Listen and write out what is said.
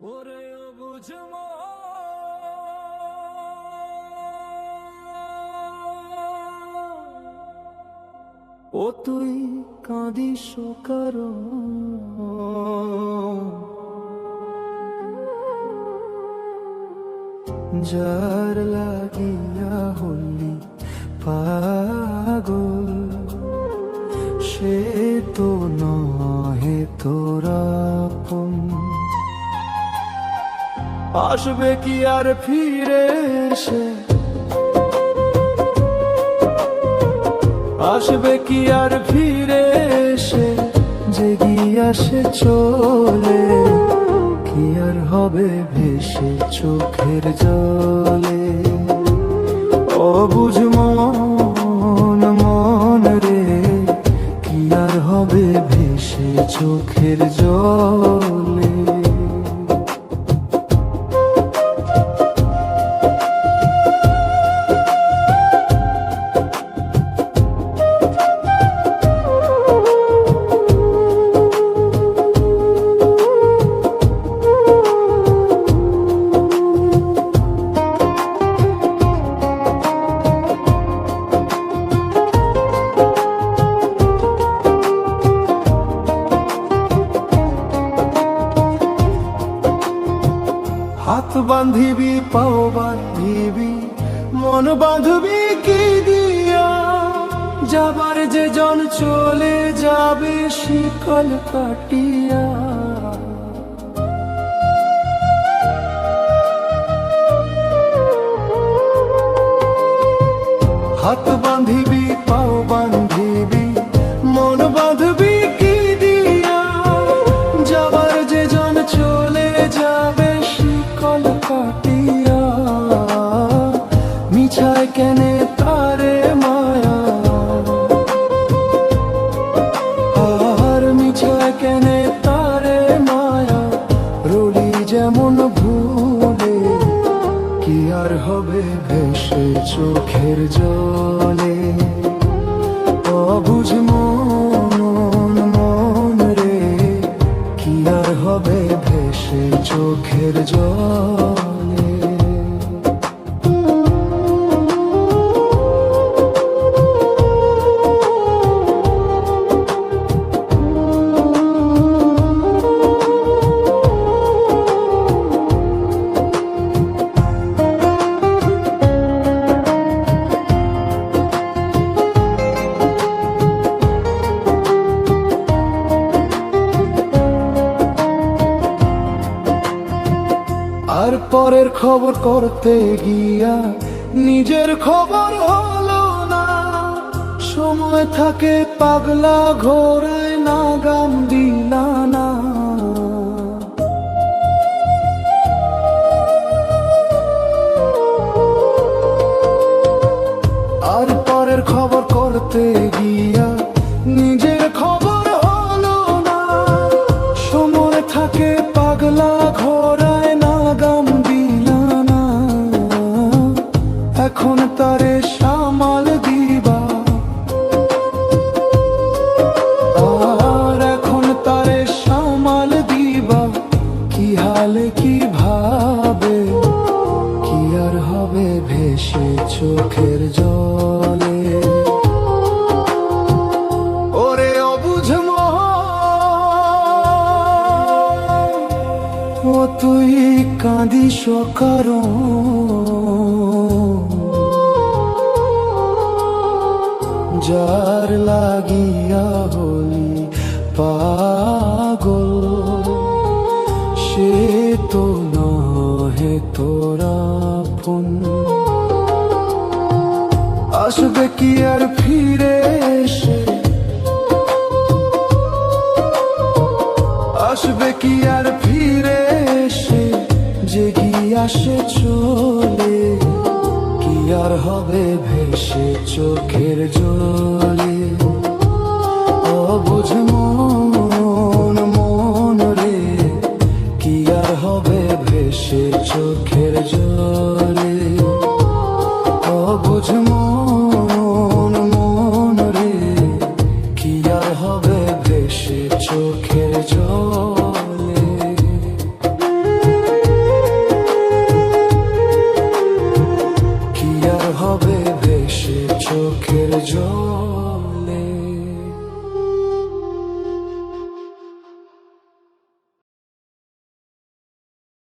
ওরে বুঝমো ও তুই কাঁদিস কারো যার লাগিয়া হলি পাগল সে তো নহে তোরা আপন। আসবে কি আর ফিরে এসে, আসবে কি আর ফিরে এসে, জেগিয়া সে চলে কি আর হবে ভেসে চোখের জলে। ও বুঝ মন মন রে, কি আর হবে ভেসে চোখের জলে। হাত বাঁধিবি পাও বাঁধিবি মন বাঁধবি কি দিয়া, যাবার যে জন চলে যাবে শিকল কাটিয়া। হাত বাঁধিবি পাও বাঁধিবি মন বাঁধবি কি দিয়া, যাবার যে জন চলে যাবে শিকল কাটিয়া। মিছায় কেনে তারে মায়া, আর মিছায় কেনে তারে মায়া, রলি যেমন ভুলে কি আর হবে ভেসে চোখের জলে। অবুঝ মন মন রে, কি আর হবে ভেসে চোখের জলে। আর পরের খবর করতে গিয়া নিজের খবর হলো না, সময় থাকে পাগলা ঘোরায় না গাম দিলা না। আর পরের খবর করতে গিয়া নিজের খবর হলো না, সময় থাকে পাগলা ঘোরায় না গাম দিলা না। এখন তারে সামাল দিবা, আর এখন তারে সামাল দিবা, কি হালে কি ভাবে, কি আর হবে ভেসে চোখের জলে। ওরে অবুঝ ও তুই কাঁদিস কারণ যার লাগিয়া হলি পাগল সে তো নহে তোরা আপন। আসবে কি আর ফিরে এসে, আসবে কি আর ফিরে এসে, জেগিয়া সে চলে কি আর হবে ভেসে চোখের জলে। অবুঝ মন মন রে, কি আর হবে ভেসে চোখের জলে। অবুঝ মন মন রে, কি আর হবে ভেসে চোখের জলে। ঝড়